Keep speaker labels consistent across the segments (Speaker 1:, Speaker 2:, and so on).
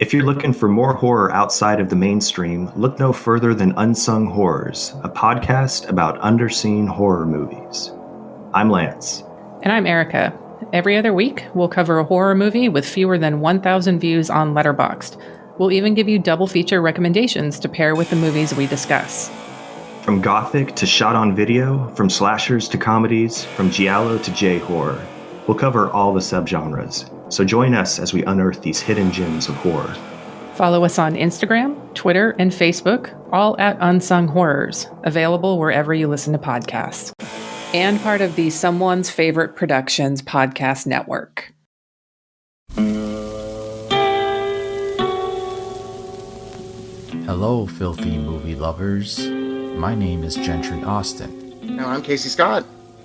Speaker 1: If you're looking for more horror outside of the mainstream, look no further than Unsung Horrors, a podcast about underseen horror movies. I'm Lance.
Speaker 2: And I'm Erica. Every other week, we'll cover a horror movie with fewer than 1,000 views on Letterboxd. We'll even give you double feature recommendations to pair with the movies we discuss.
Speaker 1: From gothic to shot on video, from slashers to comedies, from giallo to J-horror, we'll cover all the subgenres. So join us as we unearth these hidden gems of horror.
Speaker 2: Follow us on Instagram, Twitter, and Facebook, all at Unsung Horrors, available wherever you listen to podcasts. And part of the Someone's Favorite Productions podcast network.
Speaker 3: Hello, filthy movie lovers. My name is Gentry Austin.
Speaker 4: And I'm Casey Scott.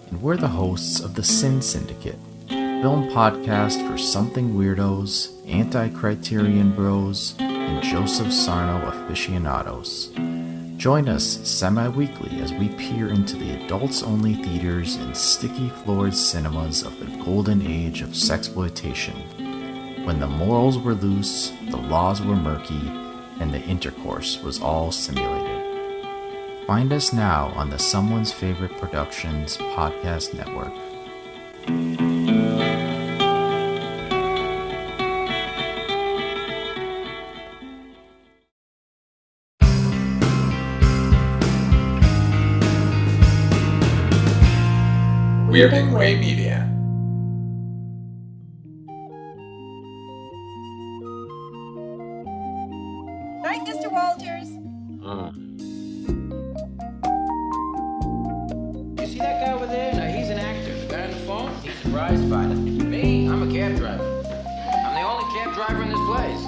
Speaker 3: And we're the hosts of the Sin Syndicate, film podcast for something weirdos, anti-criterion bros, and Joseph Sarno aficionados. Join us semi-weekly as we peer into the adults-only theaters and sticky-floored cinemas of the golden age of sexploitation, when the morals were loose, the laws were murky, and the intercourse was all simulated. Find us now on the Someone's Favorite Productions podcast network.
Speaker 5: Weirding Way Media.
Speaker 6: Night, Mr. Walters.
Speaker 7: You see that guy over there? No, he's an actor. The guy on the phone, he's a prize fighter. Me, I'm a cab driver. I'm the only cab driver in this place.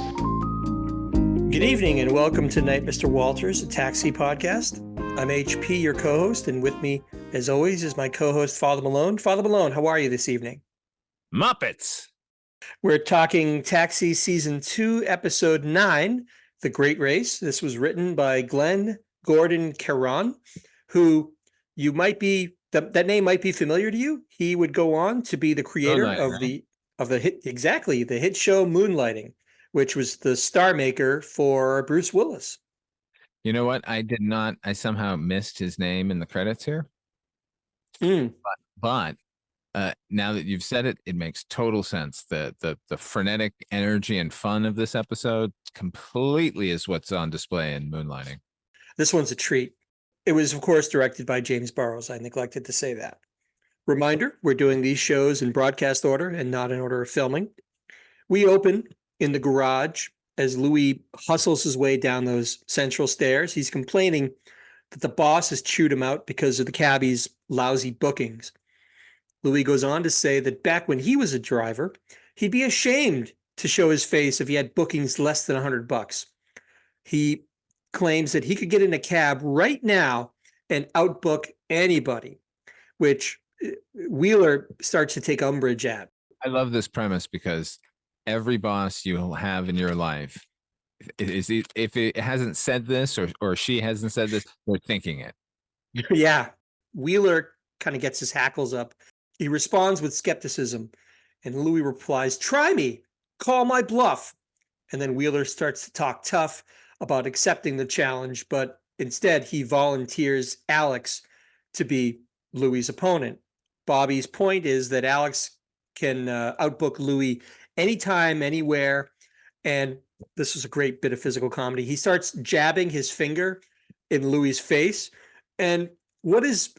Speaker 8: Good evening and welcome to Night, Mr. Walters, a taxi podcast. I'm HP, your co-host, and with me, as always, is my co-host, Father Malone. Father Malone, how are you this evening?
Speaker 5: Muppets.
Speaker 8: We're talking Taxi Season 2, Episode 9, The Great Race. This was written by Glenn Gordon Caron, who you might be, that name might be familiar to you. He would go on to be the creator of the hit, the hit show Moonlighting, which was the star maker for Bruce Willis.
Speaker 5: You know what? I somehow missed his name in the credits here. But now that you've said it, it makes total sense. The frenetic energy and fun of this episode completely is what's on display in Moonlighting.
Speaker 8: This one's a treat. It was, of course, directed by James Burrows. I neglected to say that. Reminder, we're doing these shows in broadcast order and not in order of filming. We open in the garage as Louie hustles his way down those central stairs. He's complaining that the boss has chewed him out because of the cabbie's lousy bookings. Louie goes on to say that back when he was a driver, he'd be ashamed to show his face if he had bookings less than $100. He claims that he could get in a cab right now and outbook anybody, which Wheeler starts to take umbrage at.
Speaker 5: I love this premise because every boss you'll have in your life, if it hasn't said this or she hasn't said this, they're thinking it.
Speaker 8: Yeah. Wheeler kind of gets his hackles up. He responds with skepticism, and Louie replies, "Try me, call my bluff." And then Wheeler starts to talk tough about accepting the challenge, but instead he volunteers Alex to be Louie's opponent. Bobby's point is that Alex can outbook Louie anytime, anywhere, and this was a great bit of physical comedy. He starts jabbing his finger in Louie's face, and what is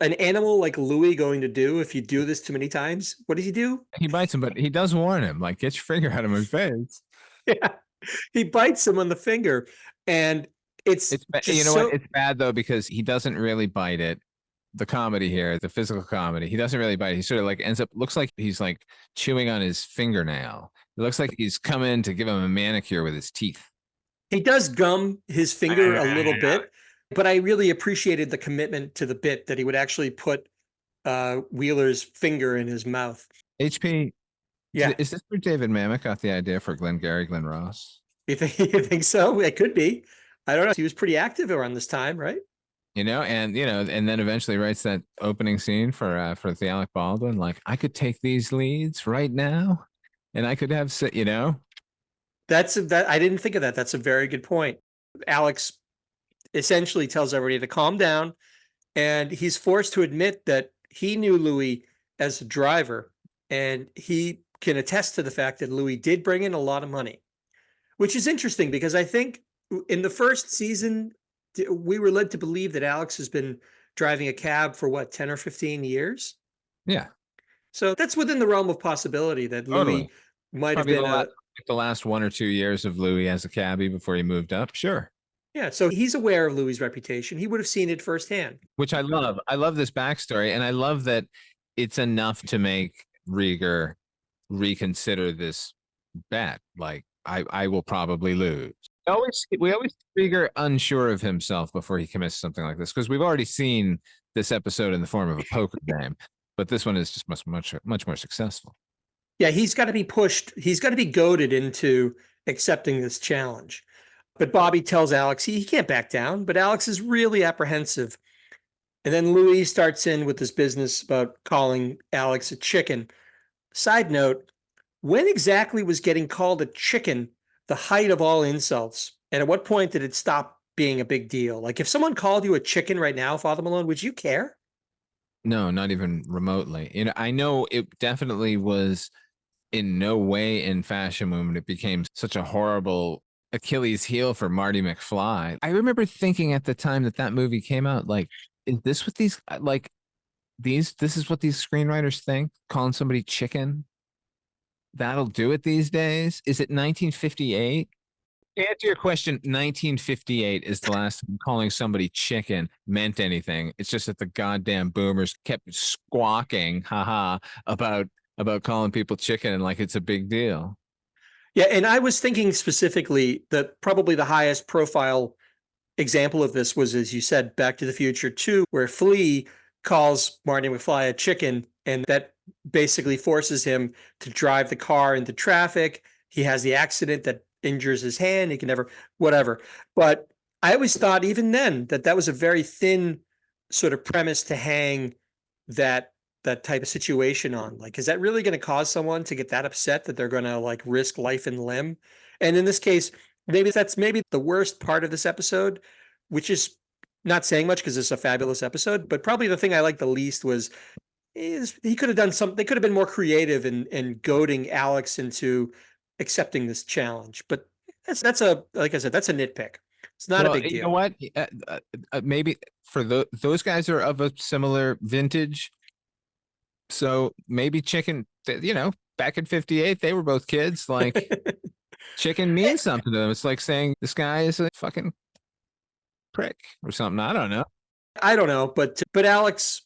Speaker 8: an animal like Louie going to do if you do this too many times? What does he do?
Speaker 5: He bites him, but he does warn him, like, get your finger out of my face.
Speaker 8: Yeah, he bites him on the finger, and it's
Speaker 5: you know what? It's bad though because he doesn't really bite it. The comedy here, the physical comedy, he doesn't really bite it. He sort of like looks like he's like chewing on his fingernail. It looks like he's come in to give him a manicure with his teeth.
Speaker 8: He does gum his finger a little bit, but I really appreciated the commitment to the bit that he would actually put Wheeler's finger in his mouth.
Speaker 5: HP,
Speaker 8: yeah,
Speaker 5: is this where David Mamet got the idea for Glenn Ross?
Speaker 8: You think so? It could be. I don't know. He was pretty active around this time, right?
Speaker 5: And then eventually writes that opening scene for the Alec Baldwin. Like, I could take these leads right now, and I could have,
Speaker 8: That I didn't think of that. That's a very good point. Alex essentially tells everybody to calm down, and he's forced to admit that he knew Louie as a driver, and he can attest to the fact that Louie did bring in a lot of money, which is interesting because I think in the first season, we were led to believe that Alex has been driving a cab for what, 10 or 15 years?
Speaker 5: Yeah,
Speaker 8: So that's within the realm of possibility that
Speaker 5: totally.
Speaker 8: Louis might have
Speaker 5: Probably
Speaker 8: been
Speaker 5: the last 1 or 2 years of Louis as a cabbie before he moved up. Sure.
Speaker 8: yeah. So he's aware of Louis's reputation. He would have seen it firsthand.
Speaker 5: Which I love. I love this backstory, and I love that it's enough to make Reiger reconsider this bet. Like, I will probably lose. We always see Reiger unsure of himself before he commits something like this, because we've already seen this episode in the form of a poker game, but this one is just much more successful.
Speaker 8: Yeah, he's got to be pushed. He's got to be goaded into accepting this challenge. But Bobby tells Alex he can't back down, but Alex is really apprehensive. And then Louis starts in with this business about calling Alex a chicken. Side note, when exactly was getting called a chicken the height of all insults? And at what point did it stop being a big deal? Like if someone called you a chicken right now, Father Malone, would you care?
Speaker 5: No, not even remotely. I know it definitely was in no way in fashion when it became such a horrible Achilles heel for Marty McFly. I remember thinking at the time that movie came out, like, is this what these this is what these screenwriters think? Calling somebody chicken? That'll do it these days? Is it 1958? To answer your question, 1958 is the last time calling somebody chicken meant anything. It's just that the goddamn boomers kept squawking, about calling people chicken and like it's a big deal.
Speaker 8: Yeah, and I was thinking specifically that probably the highest profile example of this was, as you said, Back to the Future 2, where Flea calls Marty McFly a chicken, and that basically forces him to drive the car into traffic. He has the accident that injures his hand. He can never, whatever. But I always thought even then that was a very thin sort of premise to hang that type of situation on. Like, is that really going to cause someone to get that upset that they're going to like risk life and limb? And in this case, maybe that's the worst part of this episode, which is not saying much because it's a fabulous episode, but probably the thing I liked the least was he could have done something. They could have been more creative in goading Alex into accepting this challenge. But that's like I said, that's a nitpick. It's not a big deal.
Speaker 5: You know what? Maybe for those guys are of a similar vintage. So maybe chicken, back in 58, they were both kids. Like chicken means something to them. It's like saying this guy is a fucking prick or something. I don't know. But Alex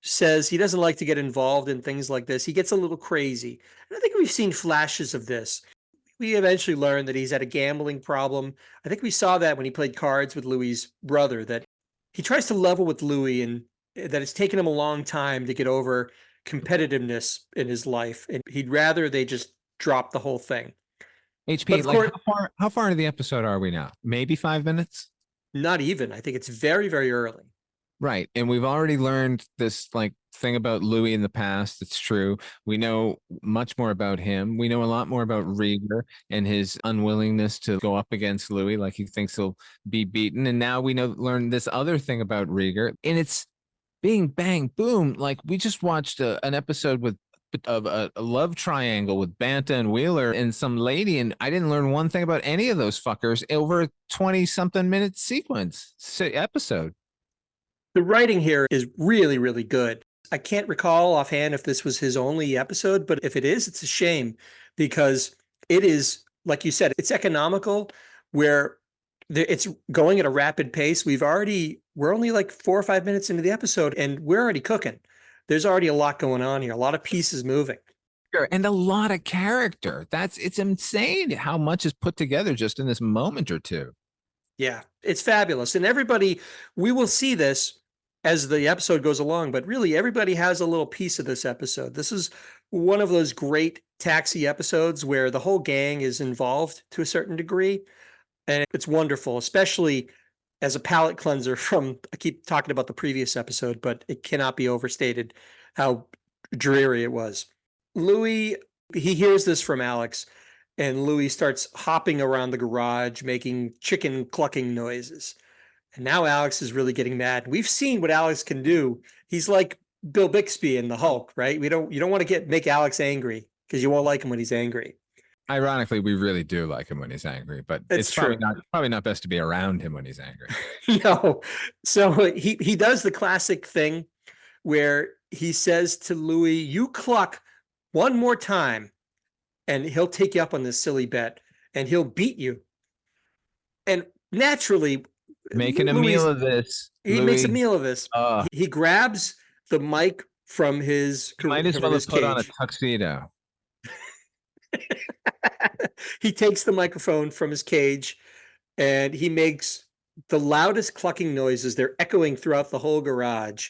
Speaker 5: says he doesn't like to get involved in things like this. He gets a little crazy. And I think we've seen flashes of this. We eventually learned that he's had a gambling problem. I think we saw that when he played cards with Louie's brother, that he tries to level with Louie and that it's taken him a long time to get over competitiveness in his life. And he'd rather they just drop the whole thing. HP, like how far into the episode are we now? Maybe 5 minutes?
Speaker 8: Not even. I think it's very, very early.
Speaker 5: Right. And we've already learned this like thing about Louie in the past. It's true. We know much more about him. We know a lot more about Reiger and his unwillingness to go up against Louie. Like he thinks he'll be beaten. And now we learn this other thing about Reiger. And it's being bang, boom. Like we just watched an episode of a love triangle with Banta and Wheeler and some lady. And I didn't learn one thing about any of those fuckers over a 20-something minute episode.
Speaker 8: The writing here is really, really good. I can't recall offhand if this was his only episode, but if it is, it's a shame because it is, like you said, it's economical where it's going at a rapid pace. We're only like 4 or 5 minutes into the episode and we're already cooking. There's already a lot going on here, a lot of pieces moving.
Speaker 5: And a lot of character. It's insane how much is put together just in this moment or two.
Speaker 8: Yeah, it's fabulous. And everybody, we will see this as the episode goes along, but really everybody has a little piece of this episode. This is one of those great Taxi episodes where the whole gang is involved to a certain degree. And it's wonderful, especially as a palate cleanser I keep talking about the previous episode, but it cannot be overstated how dreary it was. Louie, he hears this from Alex and Louie starts hopping around the garage, making chicken clucking noises. And now Alex is really getting mad. We've seen what Alex can do. He's like Bill Bixby in the Hulk, right? You don't want to make Alex angry because you won't like him when he's angry.
Speaker 5: Ironically, we really do like him when he's angry, but
Speaker 8: It's
Speaker 5: it's
Speaker 8: true.
Speaker 5: probably not best to be around him when he's angry.
Speaker 8: No. So he does the classic thing where he says to Louie, "You cluck one more time and he'll take you up on this silly bet and he'll beat you." And naturally,
Speaker 5: Making a
Speaker 8: Louis,
Speaker 5: meal of this,
Speaker 8: he makes a
Speaker 5: Louis.
Speaker 8: meal of this. He grabs the mic from his
Speaker 5: Might as well have put on a
Speaker 8: cage.
Speaker 5: tuxedo.
Speaker 8: He takes the microphone from his cage and he makes the loudest clucking noises. They're echoing throughout the whole garage.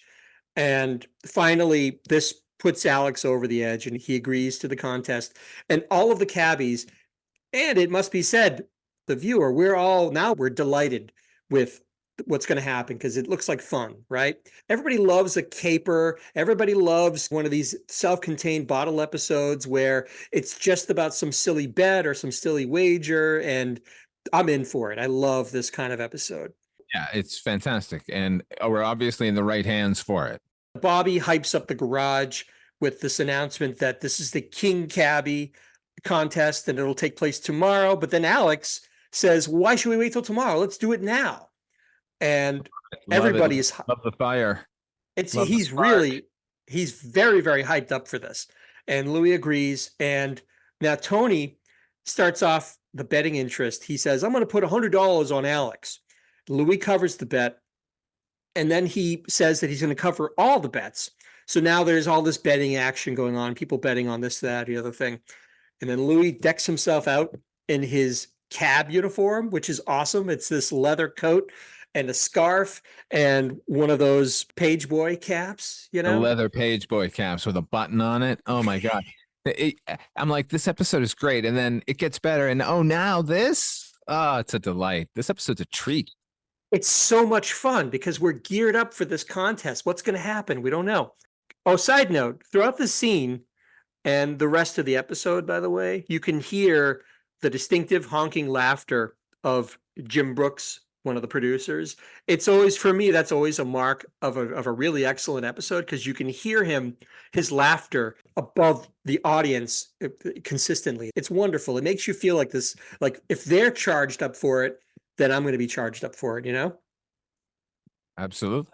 Speaker 8: And finally, this puts Alex over the edge and he agrees to the contest. And all of the cabbies, and it must be said, the viewer, we're delighted with what's going to happen because it looks like fun, right? Everybody loves a caper. Everybody loves one of these self-contained bottle episodes where it's just about some silly bet or some silly wager, and I'm in for it. I love this kind of episode.
Speaker 5: Yeah, it's fantastic. And we're obviously in the right hands for it.
Speaker 8: Bobby hypes up the garage with this announcement that this is the King Cabbie contest and it'll take place tomorrow. But then Alex says, "Why should we wait till tomorrow? Let's do it now." And everybody is
Speaker 5: love the fire.
Speaker 8: he's very, very hyped up for this. And Louis agrees. And now Tony starts off the betting interest. He says, "I'm going to put $100 on Alex." Louis covers the bet. And then he says that he's going to cover all the bets. So now there's all this betting action going on, people betting on this, that, the other thing. And then Louis decks himself out in his cab uniform, which is awesome. It's this leather coat and a scarf and one of those page boy caps,
Speaker 5: The leather page boy caps with a button on it. Oh my God. I'm like, this episode is great. And then it gets better. And now this? Oh, it's a delight. This episode's a treat.
Speaker 8: It's so much fun because we're geared up for this contest. What's going to happen? We don't know. Oh, side note, throughout the scene and the rest of the episode, by the way, you can hear the distinctive honking laughter of Jim Brooks, one of the producers. It's always, for me, that's always a mark of a really excellent episode because you can hear his laughter above the audience consistently. It's wonderful. It makes you feel like this, like if they're charged up for it, then I'm going to be charged up for it, you know?
Speaker 5: Absolutely.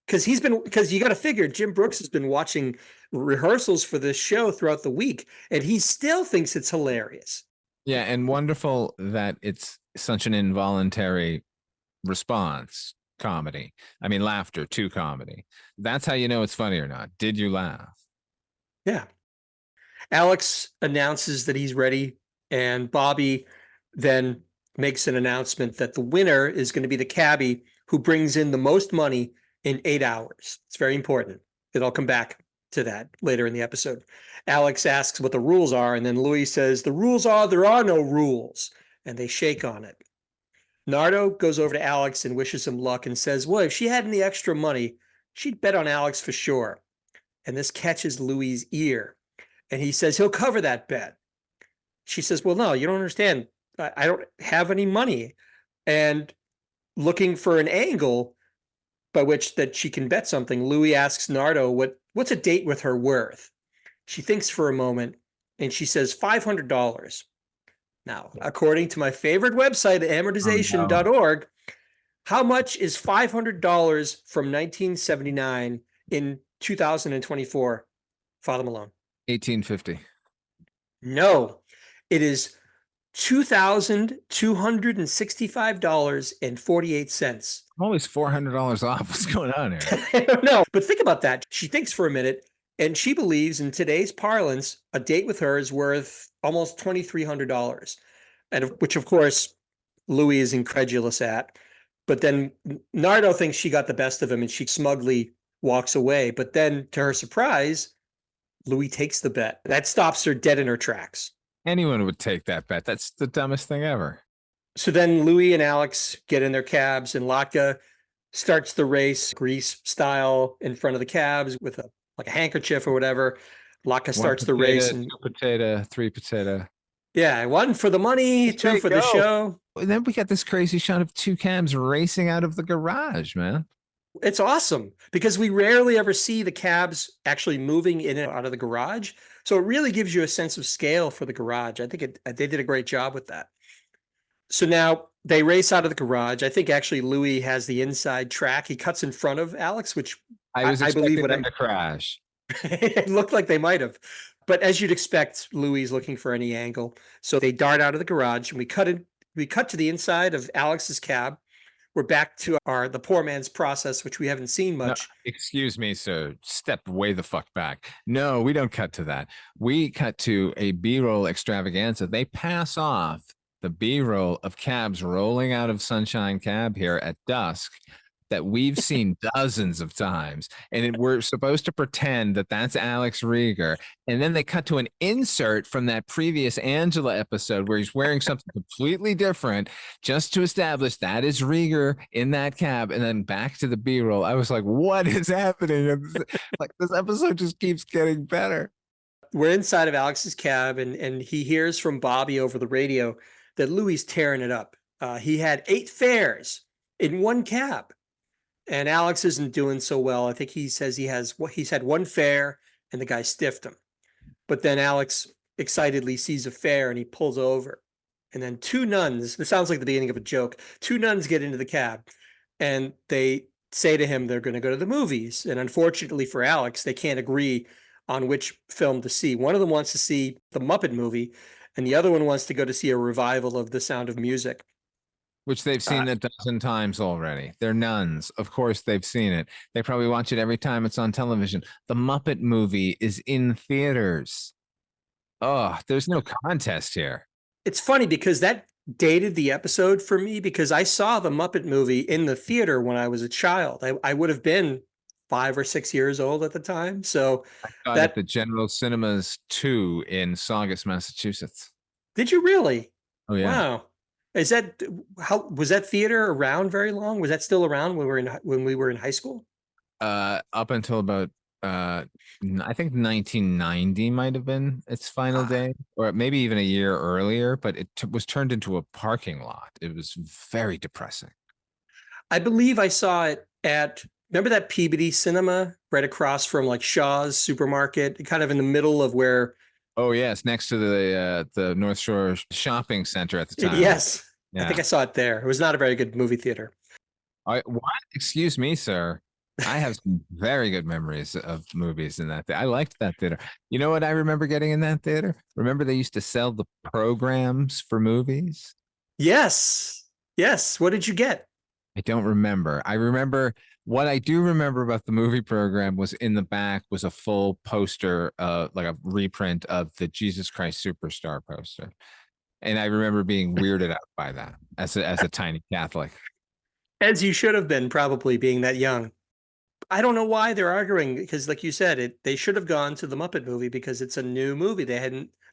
Speaker 8: Because you got to figure Jim Brooks has been watching rehearsals for this show throughout the week, and he still thinks it's hilarious.
Speaker 5: Yeah, and wonderful that it's such an involuntary response comedy. I mean, laughter to comedy. That's how you know it's funny or not. Did you laugh?
Speaker 8: Yeah. Alex announces that he's ready, and Bobby then makes an announcement that the winner is going to be the cabbie who brings in the most money in 8 hours. It's very important. I'll come back to that later in the episode. Alex asks what the rules are, and then Louis says, "The rules are there are no rules," and they shake on it. Nardo goes over to Alex and wishes him luck and says, well, if she had any extra money, she'd bet on Alex for sure. And this catches Louis' ear, and he says he'll cover that bet. She says, well, no, you don't understand. I don't have any money. And looking for an angle by which that she can bet something, Louis asks Nardo what's a date with her worth. She thinks for a moment and she says $500. Now, according to my favorite website, amortization.org, how much is $500 from 1979 in 2024, Father Malone?
Speaker 5: 1850.
Speaker 8: No, it is $2,265.48.
Speaker 5: I'm always $400 off. What's going on here?
Speaker 8: I don't know, but think about that. She thinks for a minute, and she believes in today's parlance, a date with her is worth almost $2,300, and which, of course, Louis is incredulous at. But then Nardo thinks she got the best of him, and she smugly walks away. But then, to her surprise, Louis takes the bet. That stops her dead in her tracks.
Speaker 5: Anyone would take that bet. That's the dumbest thing ever.
Speaker 8: So then Louis and Alex get in their cabs, and Latka starts the race, Grease style, in front of the cabs with a handkerchief or whatever. Latka starts the race. And
Speaker 5: 2 potato, 3 potato.
Speaker 8: Yeah, one for the money,
Speaker 5: There
Speaker 8: two
Speaker 5: you
Speaker 8: for the
Speaker 5: go.
Speaker 8: show.
Speaker 5: And then we got this crazy shot of two cabs racing out of the garage, man.
Speaker 8: It's awesome because we rarely ever see the cabs actually moving in and out of the garage. So it really gives you a sense of scale for the garage. I think they did a great job with that. So now they race out of the garage. I think actually Louie has the inside track. He cuts in front of Alex, which
Speaker 5: I was
Speaker 8: I believe
Speaker 5: expecting them to crash.
Speaker 8: it looked like they might have. But as you'd expect, Louie's looking for any angle. So they dart out of the garage and we cut to the inside of Alex's cab. We're back to the poor man's process, which we haven't seen
Speaker 5: No,
Speaker 8: much.
Speaker 5: excuse me, sir. Step way the fuck back. No, we don't cut to that. We cut to a B-roll extravaganza. They pass off the B-roll of cabs rolling out of Sunshine Cab here at dusk that we've seen dozens of times. And we're supposed to pretend that that's Alex Reiger. And then they cut to an insert from that previous Angela episode where he's wearing something completely different just to establish that is Reiger in that cab. And then back to the B-roll. I was like, what is happening? Like, this episode just keeps getting better.
Speaker 8: We're inside of Alex's cab and he hears from Bobby over the radio that Louie's tearing it up. He had 8 fares in one cab. And Alex isn't doing so well. I think he says he's had 1 fare and the guy stiffed him. But then Alex excitedly sees a fare and he pulls over. And then 2 nuns, this sounds like the beginning of a joke, 2 nuns get into the cab and they say to him they're going to go to the movies. And unfortunately for Alex, they can't agree on which film to see. One of them wants to see the Muppet movie and the other one wants to go to see a revival of The Sound of Music.
Speaker 5: Which they've seen a dozen times already. They're nuns. Of course, they've seen it. They probably watch it every time it's on television. The Muppet movie is in theaters. Oh, there's no contest here.
Speaker 8: It's funny because that dated the episode for me because I saw the Muppet movie in the theater when I was a child. I would have been 5 or 6 years old at the time. So
Speaker 5: I saw it at the General Cinemas 2 in Saugus, Massachusetts.
Speaker 8: Did you really?
Speaker 5: Oh, yeah.
Speaker 8: Wow. Was that theater around very long? Was that still around when we were in high school?
Speaker 5: Up until about I think 1990 might have been its final day, or maybe even a year earlier. But it was turned into a parking lot. It was very depressing.
Speaker 8: I believe I saw it at. Remember that Peabody Cinema right across from like Shaw's Supermarket, kind of in the middle of where.
Speaker 5: Oh yes, next to the North Shore Shopping Center at the time.
Speaker 8: Yes,
Speaker 5: yeah.
Speaker 8: I think I saw it there. It was not a very good movie theater.
Speaker 5: What? Excuse me, sir. I have some very good memories of movies in that theater. I liked that theater. You know what I remember getting in that theater? Remember they used to sell the programs for movies?
Speaker 8: Yes. Yes. What did you get?
Speaker 5: I don't remember. I remember what I do remember about the movie program was in the back was a full poster, like a reprint of the Jesus Christ Superstar poster. And I remember being weirded out by that as a tiny Catholic.
Speaker 8: As you should have been, probably being that young. I don't know why they're arguing because, like you said, they should have gone to the Muppet movie because it's a new movie.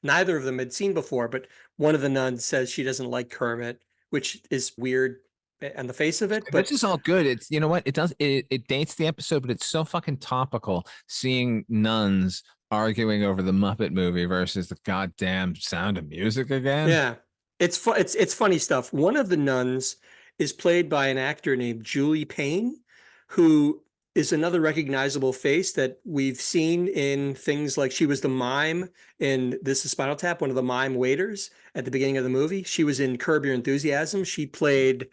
Speaker 8: Neither of them had seen before. But one of the nuns says she doesn't like Kermit, which is weird on the face of it. But
Speaker 5: this is all good. It's, you know what, it dates the episode, but it's so fucking topical seeing nuns arguing over the Muppet movie versus the goddamn Sound of Music again.
Speaker 8: Yeah, it's funny stuff. One of the nuns is played by an actor named Julie Payne, who is another recognizable face that we've seen in things like she was the mime in This is Spinal Tap, one of the mime waiters at the beginning of the movie. She was in Curb Your Enthusiasm. She played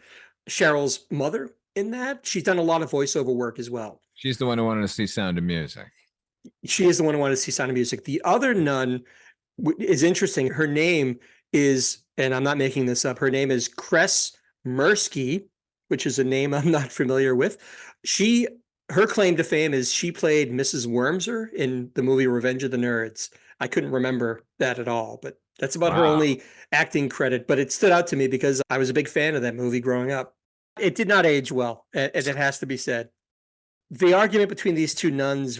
Speaker 8: Cheryl's mother in that. She's done a lot of voiceover work as well.
Speaker 5: She's the one who wanted to see Sound of Music.
Speaker 8: She is the one who wanted to see Sound of Music. The other nun is interesting. Her name is, and I'm not making this up, her name is Cress Mirsky, which is a name I'm not familiar with. Her claim to fame is she played Mrs. Wormser in the movie Revenge of the Nerds. I couldn't remember that at all, but that's about her only acting credit. But it stood out to me because I was a big fan of that movie growing up. It did not age well, as it has to be said. The argument between these two nuns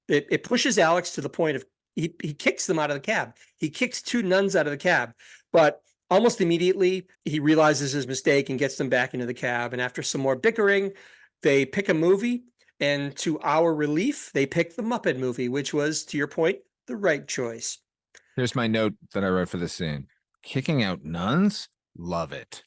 Speaker 8: it pushes Alex to the point of he kicks them out of the cab. He kicks 2 nuns out of the cab, but almost immediately he realizes his mistake and gets them back into the cab. And after some more bickering, they pick a movie, and to our relief, they picked the Muppet movie, which was, to your point, the right choice.
Speaker 5: Here's my note that I wrote for this scene. Kicking out nuns? Love it.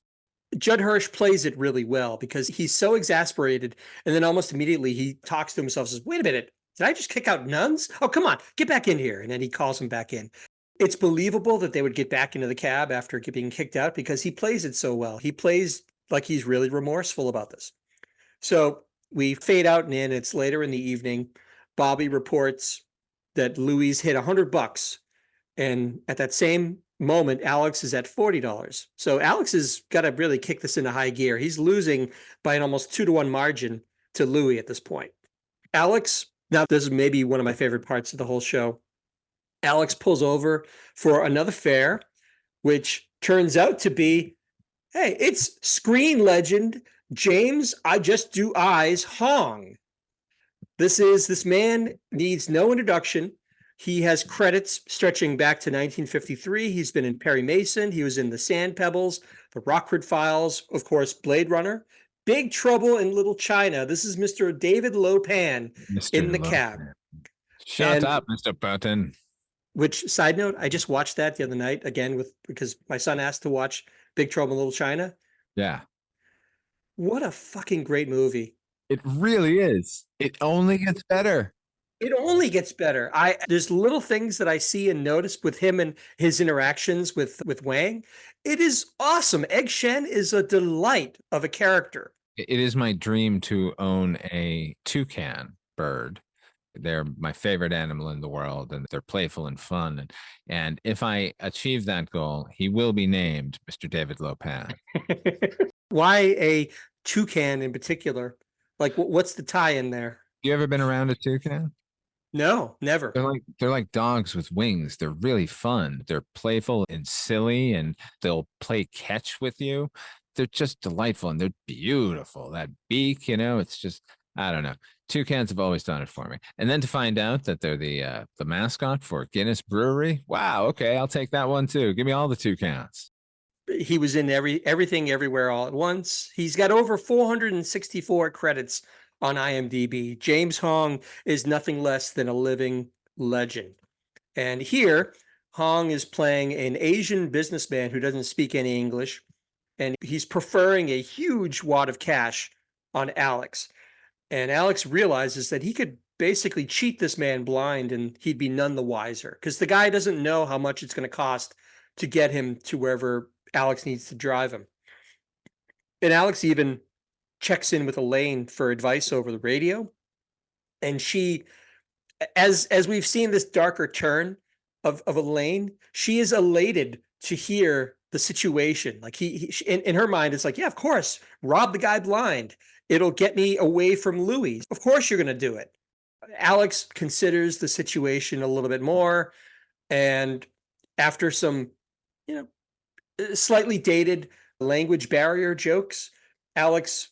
Speaker 8: Judd Hirsch plays it really well because he's so exasperated. And then almost immediately he talks to himself and says, wait a minute, did I just kick out nuns? Oh, come on, get back in here. And then he calls him back in. It's believable that they would get back into the cab after being kicked out because he plays it so well. He plays like he's really remorseful about this. So we fade out and in. It's later in the evening. Bobby reports that Louie's hit $100. And at that same moment, Alex is at $40. So Alex has got to really kick this into high gear. He's losing by an almost 2-to-1 margin to Louie at this point. Alex, now this is maybe one of my favorite parts of the whole show. Alex pulls over for another fare, which turns out to be, hey, it's screen legend James I Just Do Eyes Hong. This man needs no introduction. He has credits stretching back to 1953. He's been in Perry Mason. He was in The Sand Pebbles, The Rockford Files, of course, Blade Runner, Big Trouble in Little China. This is Mr. David Lopan in the cab.
Speaker 5: Shut up, Mr. Burton.
Speaker 8: Which, side note, I just watched that the other night again because my son asked to watch Big Trouble in Little China.
Speaker 5: Yeah.
Speaker 8: What a fucking great movie.
Speaker 5: It really is. It only gets better.
Speaker 8: It only gets better. There's little things that I see and notice with him and his interactions with Wang. It is awesome. Egg Shen is a delight of a character.
Speaker 5: It is my dream to own a toucan bird. They're my favorite animal in the world, and they're playful and fun. And if I achieve that goal, he will be named Mr. David Lopan.
Speaker 8: Why a toucan in particular? Like, what's the tie in there?
Speaker 5: You ever been around a toucan?
Speaker 8: No, never.
Speaker 5: They're like dogs with wings. They're really fun. They're playful and silly, and they'll play catch with you. They're just delightful, and they're beautiful. That beak, it's just, I don't know. Toucans have always done it for me. And then to find out that they're the mascot for Guinness Brewery. Wow. Okay. I'll take that one too. Give me all the toucans.
Speaker 8: He was in everything everywhere all at once. He's got over 464 credits on IMDb. James Hong is nothing less than a living legend. And here, Hong is playing an Asian businessman who doesn't speak any English, and he's preferring a huge wad of cash on Alex. And Alex realizes that he could basically cheat this man blind and he'd be none the wiser because the guy doesn't know how much it's going to cost to get him to wherever Alex needs to drive him. And Alex even checks in with Elaine for advice over the radio. And she, as we've seen this darker turn of Elaine, she is elated to hear the situation. Like he in her mind, it's like, yeah, of course, rob the guy blind. It'll get me away from Louie. Of course you're going to do it. Alex considers the situation a little bit more. And after some, slightly dated language barrier jokes, Alex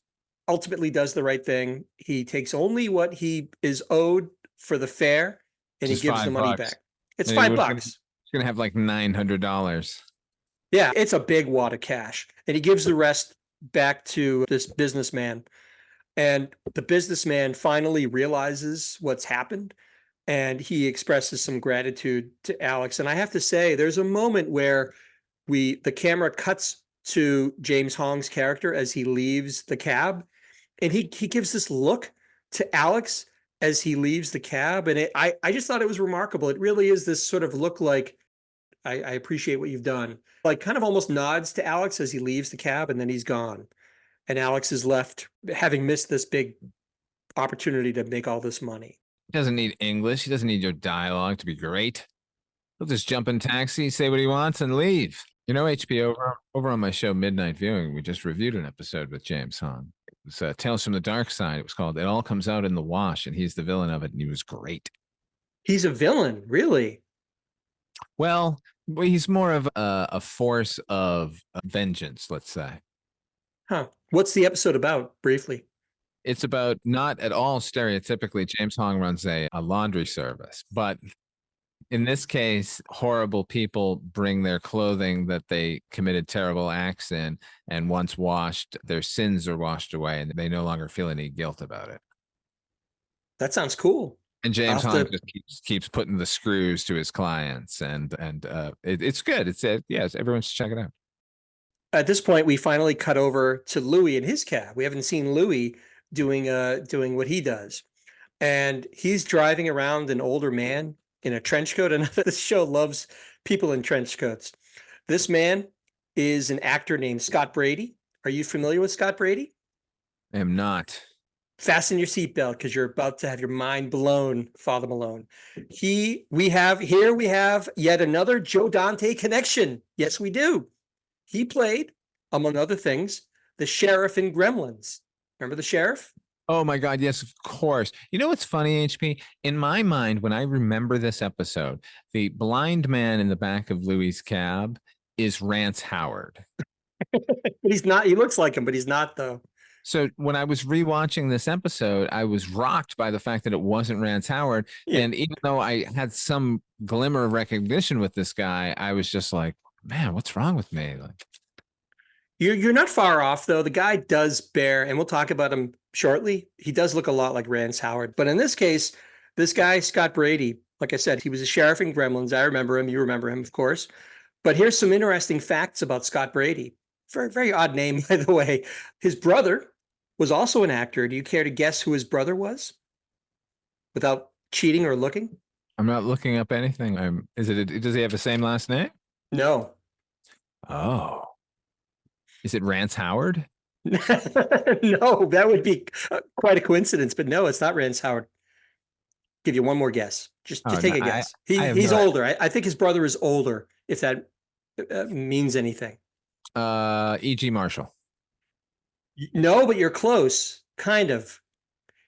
Speaker 8: ultimately does the right thing. He takes only what he is owed for the fare and he gives the money back. It's $5.
Speaker 5: He's going to have like $900.
Speaker 8: Yeah, it's a big wad of cash. And he gives the rest back to this businessman. And the businessman finally realizes what's happened and he expresses some gratitude to Alex. And I have to say, there's a moment where the camera cuts to James Hong's character as he leaves the cab. And he gives this look to Alex as he leaves the cab. And I just thought it was remarkable. It really is this sort of look like, I appreciate what you've done. Like kind of almost nods to Alex as he leaves the cab and then he's gone. And Alex is left having missed this big opportunity to make all this money.
Speaker 5: He doesn't need English. He doesn't need your dialogue to be great. He'll just jump in taxi, say what he wants, and leave. HBO, over on my show, Midnight Viewing, we just reviewed an episode with James Hong. It was Tales from the Dark Side. It was called It All Comes Out in the Wash, and he's the villain of it, and he was great.
Speaker 8: He's a villain, really?
Speaker 5: Well, he's more of a force of vengeance, let's say.
Speaker 8: Huh. What's the episode about, briefly?
Speaker 5: It's about, not at all stereotypically, James Hong runs a laundry service, but in this case, horrible people bring their clothing that they committed terrible acts in, and once washed, their sins are washed away, and they no longer feel any guilt about it.
Speaker 8: That sounds cool.
Speaker 5: And James
Speaker 8: I'll
Speaker 5: Hahn
Speaker 8: have to-
Speaker 5: just keeps putting the screws to his clients, and it's good. It's yes, everyone should check it out.
Speaker 8: At this point, we finally cut over to Louie in his cab. We haven't seen Louie doing what he does. And he's driving around an older man in a trench coat. And this show loves people in trench coats. This man is an actor named Scott Brady. Are you familiar with Scott Brady?
Speaker 5: I am not.
Speaker 8: Fasten your seatbelt because you're about to have your mind blown, Father Malone. We have yet another Joe Dante connection. Yes, we do. He played, among other things, the sheriff in Gremlins. Remember the sheriff?
Speaker 5: Oh my God, yes, of course. You know what's funny, HP? In my mind, when I remember this episode, the blind man in the back of Louie's cab is Rance Howard.
Speaker 8: He's not. He looks like him, but he's not, though.
Speaker 5: So when I was rewatching this episode, I was rocked by the fact that it wasn't Rance Howard.
Speaker 8: Yeah.
Speaker 5: And even though I had some glimmer of recognition with this guy, I was just like, man, what's wrong with me? Like,
Speaker 8: You're not far off, though. The guy does bear, and we'll talk about him shortly. He does look a lot like Rance Howard. But in this case, this guy, Scott Brady, like I said, he was a sheriff in Gremlins. I remember him. You remember him, of course. But here's some interesting facts about Scott Brady. Very, very odd name, by the way. His brother was also an actor. Do you care to guess who his brother was? Without cheating or looking?
Speaker 5: I'm not looking up anything. Does he have the same last name?
Speaker 8: No.
Speaker 5: Oh. Is it Rance Howard?
Speaker 8: No, that would be quite a coincidence, but no, it's not Rance Howard. Give you one more guess. Just take a guess. He's older. I think his brother is older, if that means anything.
Speaker 5: E.G. Marshall.
Speaker 8: No, but you're close, kind of.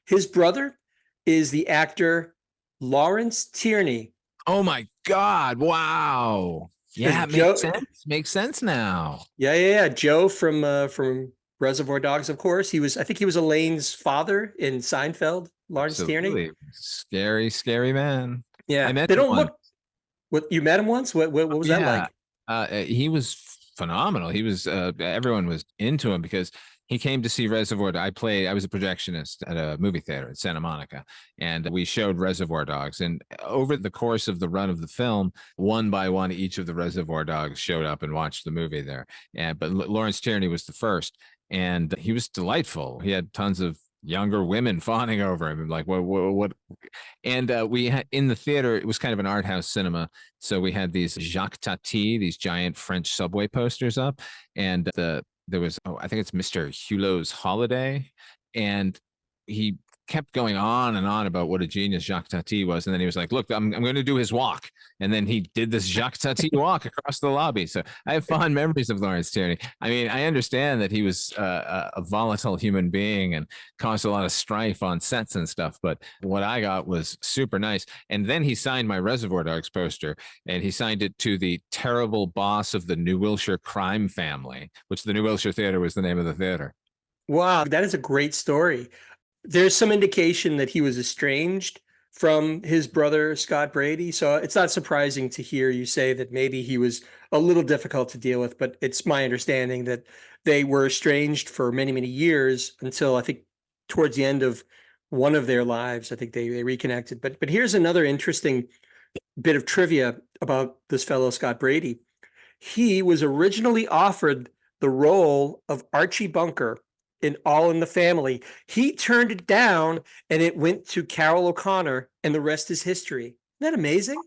Speaker 8: His brother is the actor Lawrence Tierney.
Speaker 5: Oh my God. Wow. Yeah, it makes sense. Makes sense now.
Speaker 8: Yeah. Joe from Reservoir Dogs, of course. I think he was Elaine's father in Seinfeld, Lawrence Tierney.
Speaker 5: Scary, scary man.
Speaker 8: Yeah.
Speaker 5: I met
Speaker 8: they
Speaker 5: him
Speaker 8: don't
Speaker 5: once.
Speaker 8: look. What, you met him once? What was that like?
Speaker 5: He was phenomenal. He was everyone was into him because he came to see Reservoir. I was a projectionist at a movie theater in Santa Monica, and we showed Reservoir Dogs. And over the course of the run of the film, one by one, each of the Reservoir Dogs showed up and watched the movie there. But Lawrence Tierney was the first, and he was delightful. He had tons of younger women fawning over him, like what? And we had in the theater, it was kind of an art house cinema, so we had these Jacques Tati, these giant French subway posters up, and there was, I think it's Mr. Hulot's Holiday, and he kept going on and on about what a genius Jacques Tati was, and then he was like, look, I'm going to do his walk, and then he did this Jacques Tati walk across the lobby. So I have fond memories of Lawrence Tierney. I mean, I understand that he was a volatile human being and caused a lot of strife on sets and stuff, but what I got was super nice. And then he signed my Reservoir Dogs poster, and he signed it to the terrible boss of the New Wilshire crime family, which the New Wilshire Theater was the name of the theater.
Speaker 8: Wow, that is a great story. There's some indication that he was estranged from his brother, Scott Brady. So it's not surprising to hear you say that maybe he was a little difficult to deal with, but it's my understanding that they were estranged for many, many years until I think towards the end of one of their lives. I think they reconnected. But here's another interesting bit of trivia about this fellow, Scott Brady. He was originally offered the role of Archie Bunker in All in the Family. He turned it down, and it went to Carol O'Connor, and the rest is history. Isn't that amazing?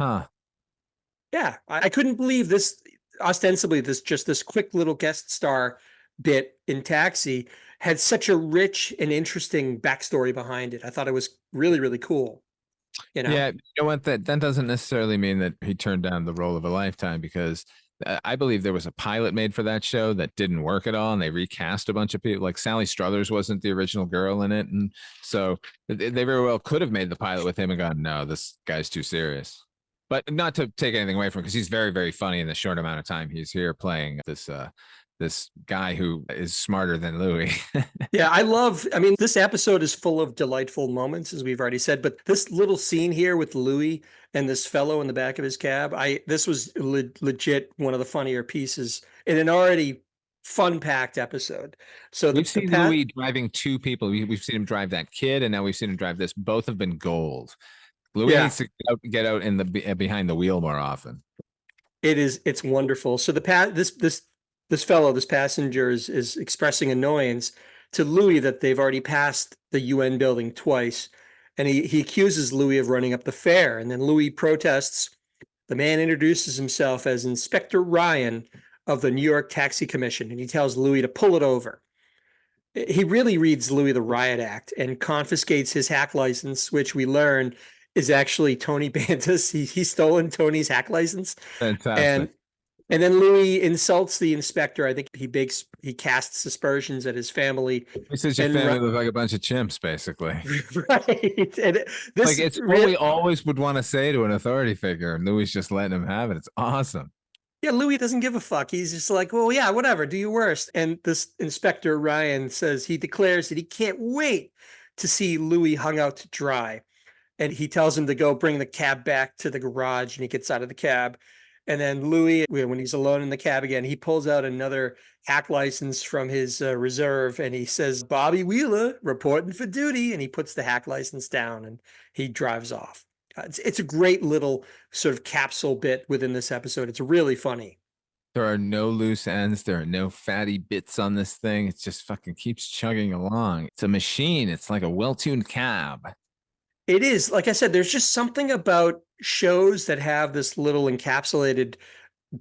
Speaker 5: Huh.
Speaker 8: Yeah, I couldn't believe this. Ostensibly, this quick little guest star bit in Taxi had such a rich and interesting backstory behind it. I thought it was really, really cool. You know?
Speaker 5: Yeah, you know what? That doesn't necessarily mean that he turned down the role of a lifetime, because I believe there was a pilot made for that show that didn't work at all, and they recast a bunch of people. Like Sally Struthers wasn't the original girl in it, and so they very well could have made the pilot with him and gone, no, this guy's too serious. But not to take anything away from him, because he's very, very funny in the short amount of time he's here playing this guy who is smarter than Louie.
Speaker 8: Yeah, I mean, this episode is full of delightful moments, as we've already said, but this little scene here with Louie and this fellow in the back of his cab, this was legit one of the funnier pieces in an already fun-packed episode. So
Speaker 5: We've seen Louie driving two people. We've seen him drive that kid, and now we've seen him drive this. Both have been gold. Louie needs to get out in the behind the wheel more often.
Speaker 8: It's wonderful. So this fellow, this passenger is expressing annoyance to Louis that they've already passed the UN building twice. And he accuses Louis of running up the fare. And then Louis protests. The man introduces himself as Inspector Ryan of the New York Taxi Commission, and he tells Louis to pull it over. He really reads Louis the Riot Act and confiscates his hack license, which we learn is actually Tony Bantus. He's stolen Tony's hack license.
Speaker 5: Fantastic.
Speaker 8: And then Louis insults the inspector. I think he casts aspersions at his family.
Speaker 5: He says your family look like a bunch of chimps, basically.
Speaker 8: Right. And
Speaker 5: it's what we always would want to say to an authority figure, and Louis just letting him have it. It's awesome.
Speaker 8: Yeah, Louis doesn't give a fuck. He's just like, well, yeah, whatever, do your worst. And this Inspector Ryan he declares that he can't wait to see Louis hung out to dry. And he tells him to go bring the cab back to the garage, and he gets out of the cab. And then Louis, when he's alone in the cab again, he pulls out another hack license from his reserve, and he says, Bobby Wheeler reporting for duty. And he puts the hack license down and he drives off. It's a great little sort of capsule bit within this episode. It's really funny.
Speaker 5: There are no loose ends. There are no fatty bits on this thing. It just fucking keeps chugging along. It's a machine. It's like a well-tuned cab.
Speaker 8: It is. Like I said, there's just something about shows that have this little encapsulated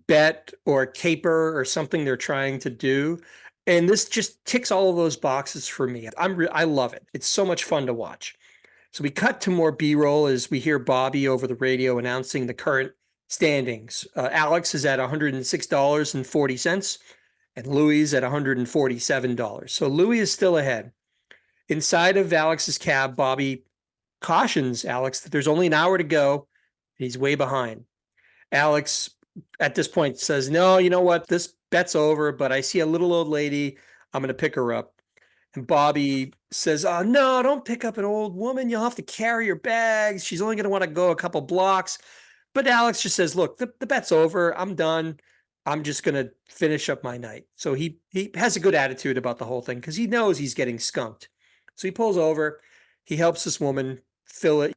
Speaker 8: bet or caper or something they're trying to do. And this just ticks all of those boxes for me. I love it. It's so much fun to watch. So we cut to more B-roll as we hear Bobby over the radio announcing the current standings. Alex is at $106.40 and Louis is at $147. So Louis is still ahead. Inside of Alex's cab, Bobby cautions Alex that there's only an hour to go. He's way behind. Alex, at this point, says, no, you know what? This bet's over, but I see a little old lady. I'm going to pick her up. And Bobby says, oh, no, don't pick up an old woman. You'll have to carry her bags. She's only going to want to go a couple blocks. But Alex just says, look, the bet's over. I'm done. I'm just going to finish up my night. So he has a good attitude about the whole thing because he knows he's getting skunked. So he pulls over. He helps this woman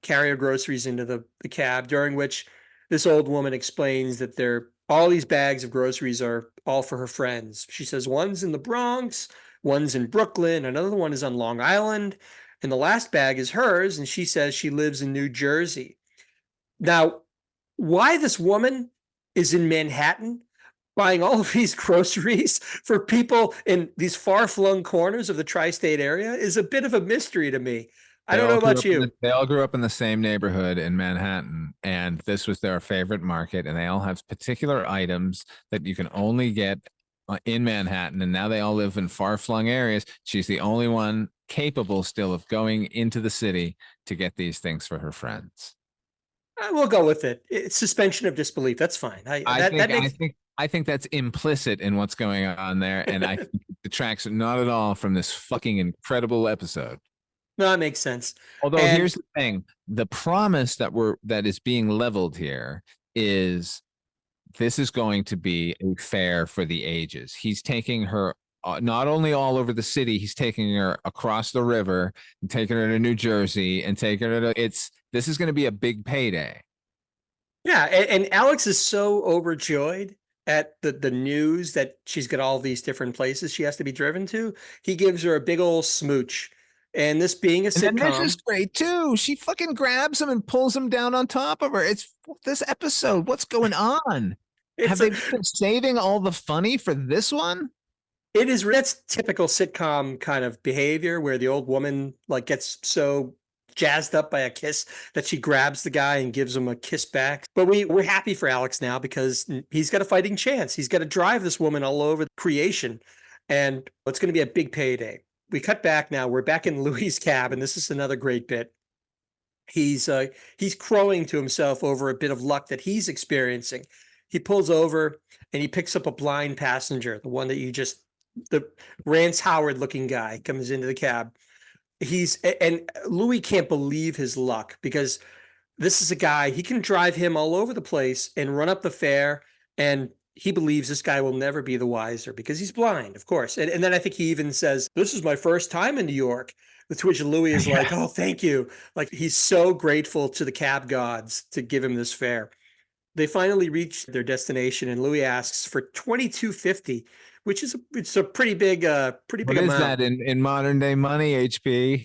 Speaker 8: carry her groceries into the cab, during which this old woman explains that all these bags of groceries are all for her friends. She says one's in the Bronx, one's in Brooklyn, another one is on Long Island, and the last bag is hers, and she says she lives in New Jersey. Now, why this woman is in Manhattan buying all of these groceries for people in these far-flung corners of the tri-state area is a bit of a mystery to me. I don't know about you.
Speaker 5: They all grew up in the same neighborhood in Manhattan, and this was their favorite market, and they all have particular items that you can only get in Manhattan, and now they all live in far-flung areas. She's the only one capable still of going into the city to get these things for her friends.
Speaker 8: We'll go with it. It's suspension of disbelief. That's fine.
Speaker 5: I think that's implicit in what's going on there, and I think it detracts not at all from this fucking incredible episode.
Speaker 8: No, that makes sense.
Speaker 5: Although here's the thing, the promise that is being leveled here is this is going to be a fair for the ages. He's taking her not only all over the city, he's taking her across the river and taking her to New Jersey and taking her to this is going to be a big payday.
Speaker 8: Yeah, and Alex is so overjoyed at the news that she's got all these different places she has to be driven to. He gives her a big old smooch. And this being a sitcom.
Speaker 5: And this is great too. She fucking grabs him and pulls him down on top of her. It's this episode. What's going on? Have they been saving all the funny for this one?
Speaker 8: It is. That's typical sitcom kind of behavior where the old woman like gets so jazzed up by a kiss that she grabs the guy and gives him a kiss back. But we're happy for Alex now because he's got a fighting chance. He's got to drive this woman all over creation, and it's going to be a big payday. We cut back now. We're back in Louis' cab, and this is another great bit. He's crowing to himself over a bit of luck that he's experiencing. He pulls over and he picks up a blind passenger, the one that the Rance Howard looking guy comes into the cab. And Louis can't believe his luck because this is a guy, he can drive him all over the place and run up the fare. And he believes this guy will never be the wiser because he's blind, of course. And then I think he even says, "This is my first time in New York." To which Louie is like, "Oh, thank you." Like he's so grateful to the cab gods to give him this fare. They finally reach their destination, and Louis asks for $22.50, which is it's a pretty big
Speaker 5: What is
Speaker 8: amount.
Speaker 5: that in modern day money, HP?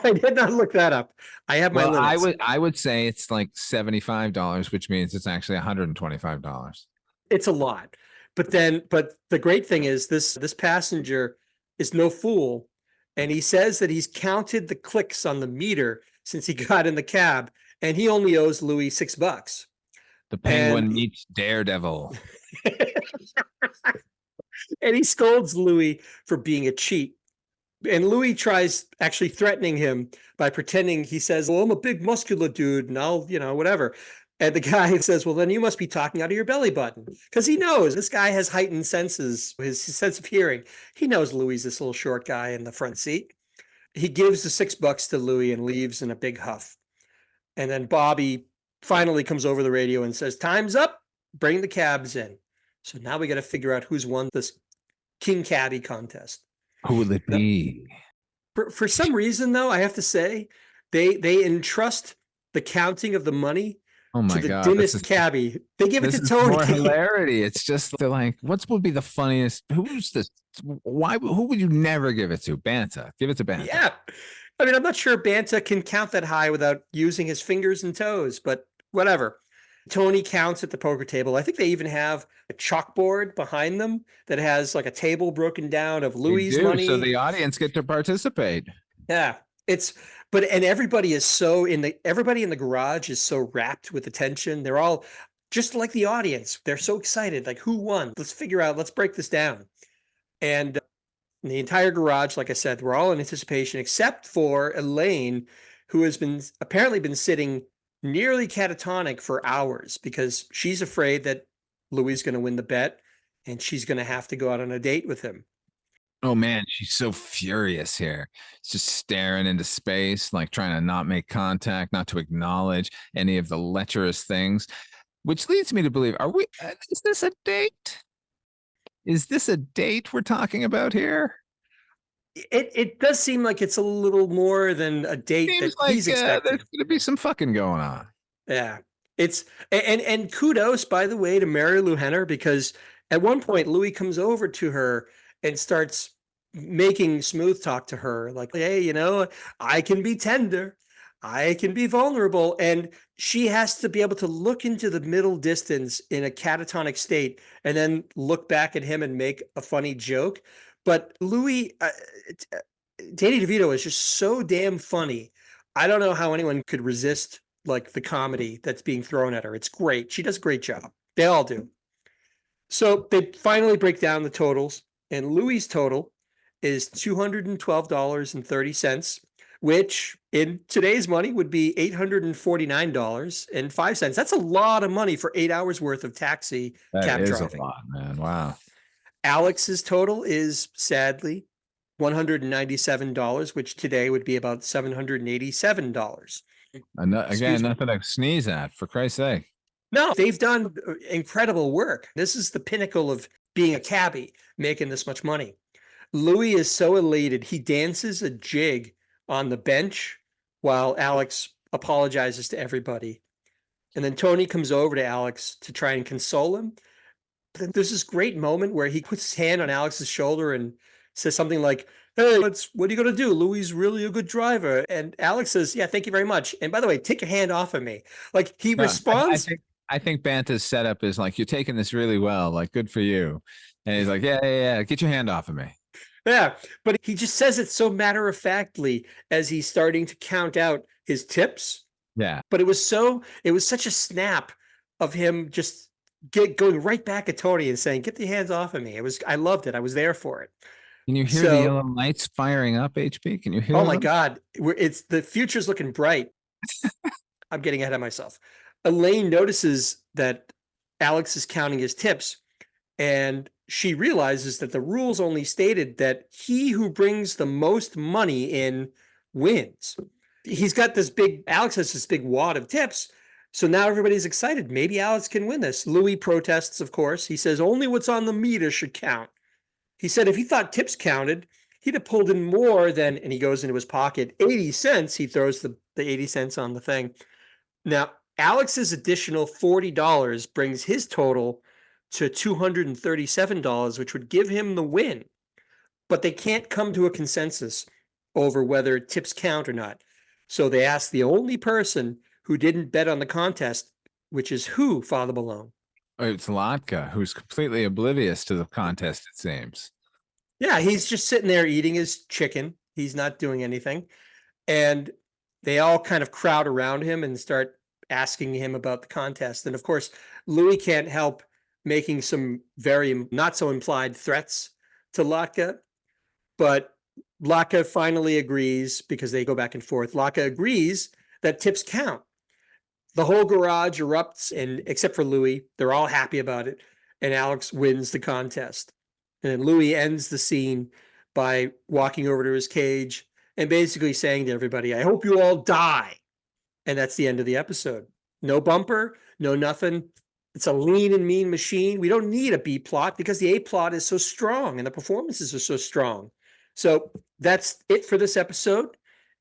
Speaker 8: I did not look that up. I have my
Speaker 5: Well,
Speaker 8: limits.
Speaker 5: I would say it's like $75, which means it's actually $125.
Speaker 8: It's a lot. But the great thing is this passenger is no fool, and he says that he's counted the clicks on the meter since he got in the cab, and he only owes Louis $6.
Speaker 5: The Penguin
Speaker 8: And
Speaker 5: meets Daredevil.
Speaker 8: and he scolds Louis for being a cheat. And Louis tries actually threatening him by pretending he says, "Well, I'm a big muscular dude and I'll, whatever." And the guy says, "Well, then you must be talking out of your belly button." Because he knows this guy has heightened senses, his sense of hearing. He knows Louis is this little short guy in the front seat. He gives the $6 to Louis and leaves in a big huff. And then Bobby finally comes over the radio and says, "Time's up. Bring the cabs in." So now we got to figure out who's won this King Cabbie contest.
Speaker 5: Who will it be?
Speaker 8: For some reason, though, I have to say, they entrust the counting of the money
Speaker 5: Oh my
Speaker 8: to the
Speaker 5: God!
Speaker 8: dimmest cabbie. They give it
Speaker 5: This
Speaker 8: to
Speaker 5: is
Speaker 8: Tony.
Speaker 5: more hilarity. It's just they're like, what would be the funniest? Who's this? Why? Who would you never give it to? Banta. Give it to Banta.
Speaker 8: Yeah. I mean, I'm not sure Banta can count that high without using his fingers and toes, but whatever. Tony counts at the poker table. I think they even have a chalkboard behind them that has like a table broken down of Louis' money.
Speaker 5: So the audience get to participate.
Speaker 8: Yeah. And everybody in the garage is so wrapped with attention. They're all just like the audience. They're so excited. Like, who won? Let's break this down. And the entire garage, like I said, we're all in anticipation, except for Elaine, who has apparently been sitting nearly catatonic for hours because she's afraid that Louis is going to win the bet and she's going to have to go out on a date with him.
Speaker 5: Oh man, she's so furious here. She's just staring into space, like trying to not make contact, not to acknowledge any of the lecherous things, which leads me to believe, is this a date? Is this a date we're talking about here?
Speaker 8: It does seem like it's a little more than a date
Speaker 5: Seems
Speaker 8: that he's expecting.
Speaker 5: There's going to be some fucking going on.
Speaker 8: Yeah. And kudos, by the way, to Mary Lou Henner, because at one point Louis comes over to her and starts making smooth talk to her, like, "Hey, I can be tender. I can be vulnerable." And she has to be able to look into the middle distance in a catatonic state and then look back at him and make a funny joke. But Louis, Danny DeVito is just so damn funny. I don't know how anyone could resist like the comedy that's being thrown at her. It's great. She does a great job. They all do. So they finally break down the totals, and Louis' total is $212.30, which in today's money would be $849.05. That's a lot of money for 8 hours worth of taxi cab driving.
Speaker 5: That is a lot, man. Wow.
Speaker 8: Alex's total is sadly $197, which today would be about $787.
Speaker 5: Again, nothing to sneeze at, for Christ's sake.
Speaker 8: No, they've done incredible work. This is the pinnacle of being a cabbie, making this much money. Louis is so elated, he dances a jig on the bench while Alex apologizes to everybody. And then Tony comes over to Alex to try and console him. But then there's this great moment where he puts his hand on Alex's shoulder and says something like, "Hey, what are you going to do? Louis is really a good driver." And Alex says, "Yeah, thank you very much. And by the way, take your hand off of me." Like he responds.
Speaker 5: I think Banta's setup is like, "You're taking this really well. Like, good for you." And he's like, yeah. Get your hand off of me.
Speaker 8: Yeah, but he just says it so matter-of-factly as he's starting to count out his tips.
Speaker 5: Yeah.
Speaker 8: But it was such a snap of him just going right back at Tony and saying, "Get the hands off of me." I loved it. I was there for it.
Speaker 5: Can you hear the yellow lights firing up, HP? Can you hear
Speaker 8: Oh
Speaker 5: them?
Speaker 8: my God. The future's looking bright. I'm getting ahead of myself. Elaine notices that Alex is counting his tips, and she realizes that the rules only stated that he who brings the most money in wins. Alex has this big wad of tips. So now everybody's excited. Maybe Alex can win this. Louie protests, of course. He says only what's on the meter should count. He said if he thought tips counted, he'd have pulled in more than, and he goes into his pocket, 80 cents. He throws the 80 cents on the thing. Now, Alex's additional $40 brings his total to $237, which would give him the win. But they can't come to a consensus over whether tips count or not. So they ask the only person who didn't bet on the contest, which is who, Father Malone?
Speaker 5: It's Latka, who's completely oblivious to the contest, it seems.
Speaker 8: Yeah, he's just sitting there eating his chicken. He's not doing anything. And they all kind of crowd around him and start asking him about the contest. And of course, Louie can't help making some very not so implied threats to Latka. But Latka finally agrees, because they go back and forth. Latka agrees that tips count. The whole garage erupts, and except for Louie, they're all happy about it. And Alex wins the contest. And then Louie ends the scene by walking over to his cage and basically saying to everybody, I hope you all die. And that's the end of the episode. No bumper, no nothing. It's a lean and mean machine. We don't need a B plot because the A plot is so strong and the performances are so strong. So that's it for this episode.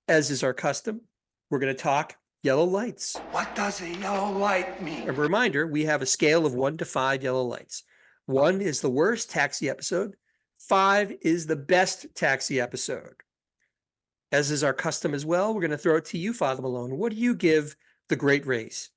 Speaker 8: As is our custom, we're going to talk yellow lights.
Speaker 4: What does a yellow light mean?
Speaker 8: A reminder, we have a scale of 1 to 5 yellow lights. 1 is the worst Taxi episode. 5 is the best Taxi episode. As is our custom as well, we're going to throw it to you, Father Malone. What do you give The Great Race?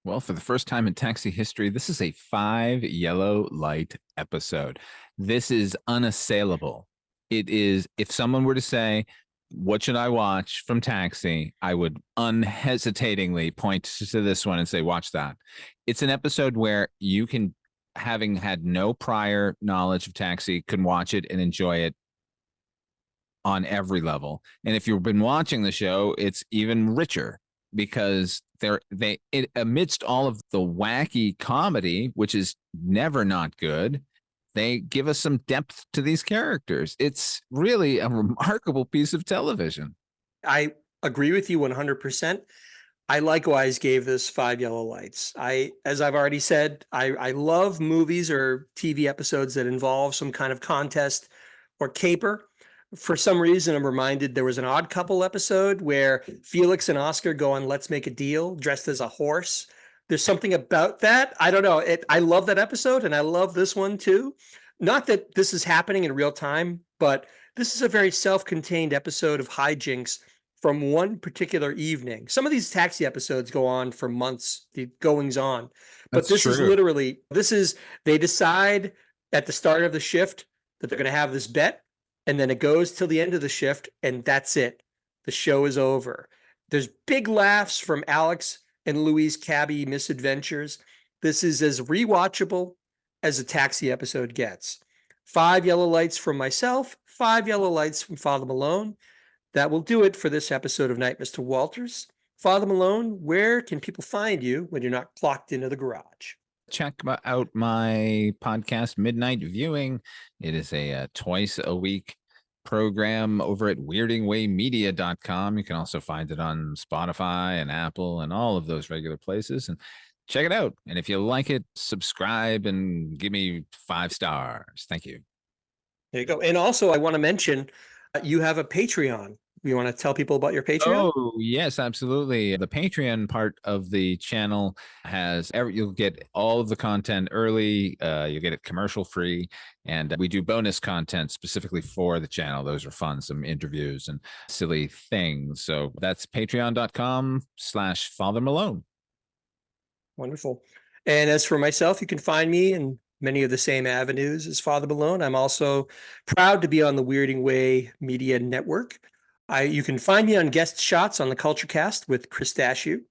Speaker 5: Well, for the first time in Taxi history, this is a 5 yellow light episode. This is unassailable. It is, if someone were to say, what should I watch from Taxi? I would unhesitatingly point to this one and say, watch that. It's an episode where you can, having had no prior knowledge of Taxi, can watch it and enjoy it on every level. And if you've been watching the show, it's even richer because amidst all of the wacky comedy, which is never not good, they give us some depth to these characters. It's really a remarkable piece of television.
Speaker 8: I agree with you 100%. I likewise gave this 5 yellow lights. As I've already said, I love movies or TV episodes that involve some kind of contest or caper. For some reason, I'm reminded there was an Odd Couple episode where Felix and Oscar go on Let's Make a Deal dressed as a horse. There's something about that. I don't know. I love that episode, and I love this one too. Not that this is happening in real time, but this is a very self-contained episode of hijinks from one particular evening. Some of these Taxi episodes go on for months, the goings on. But this is literally, they decide at the start of the shift that they're going to have this bet, and then it goes till the end of the shift, and that's it. The show is over. There's big laughs from Alex and Louie's cabbie misadventures. This is as rewatchable as a Taxi episode gets. 5 yellow lights from myself, 5 yellow lights from Father Malone. That will do it for this episode of Night, Mr. Walters. Father Malone, where can people find you when you're not clocked into the garage?
Speaker 5: Check out my podcast, Midnight Viewing. It is a twice a week program over at weirdingwaymedia.com. You can also find it on Spotify and Apple and all of those regular places. And check it out. And if you like it, subscribe and give me 5 stars. Thank you.
Speaker 8: There you go. And also, I want to mention you have a Patreon. You want to tell people about your Patreon?
Speaker 5: Oh, yes, absolutely. The Patreon part of the channel you'll get all of the content early. You get it commercial free. And we do bonus content specifically for the channel. Those are fun, some interviews and silly things. So that's patreon.com/Father Malone.
Speaker 8: Wonderful. And as for myself, you can find me in many of the same avenues as Father Malone. I'm also proud to be on the Weirding Way Media Network. You can find me on guest shots on the Culture Cast with Christachio.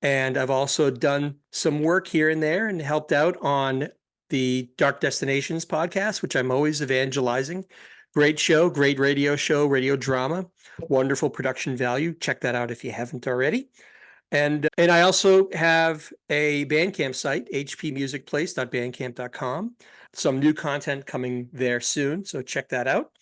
Speaker 8: And I've also done some work here and there and helped out on the Dark Destinations podcast, which I'm always evangelizing. Great show, great radio show, radio drama, wonderful production value. Check that out if you haven't already. And I also have a Bandcamp site, hpmusicplace.bandcamp.com. Some new content coming there soon, so check that out.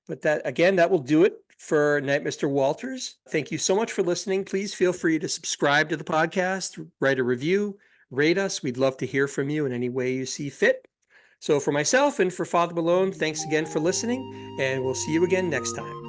Speaker 8: But that will do it For Night Mr. Walters, thank you so much for listening. Please feel free to subscribe to the podcast, write a review, rate us. We'd love to hear from you in any way you see fit. So for myself and for Father Malone, thanks again for listening, and we'll see you again next time.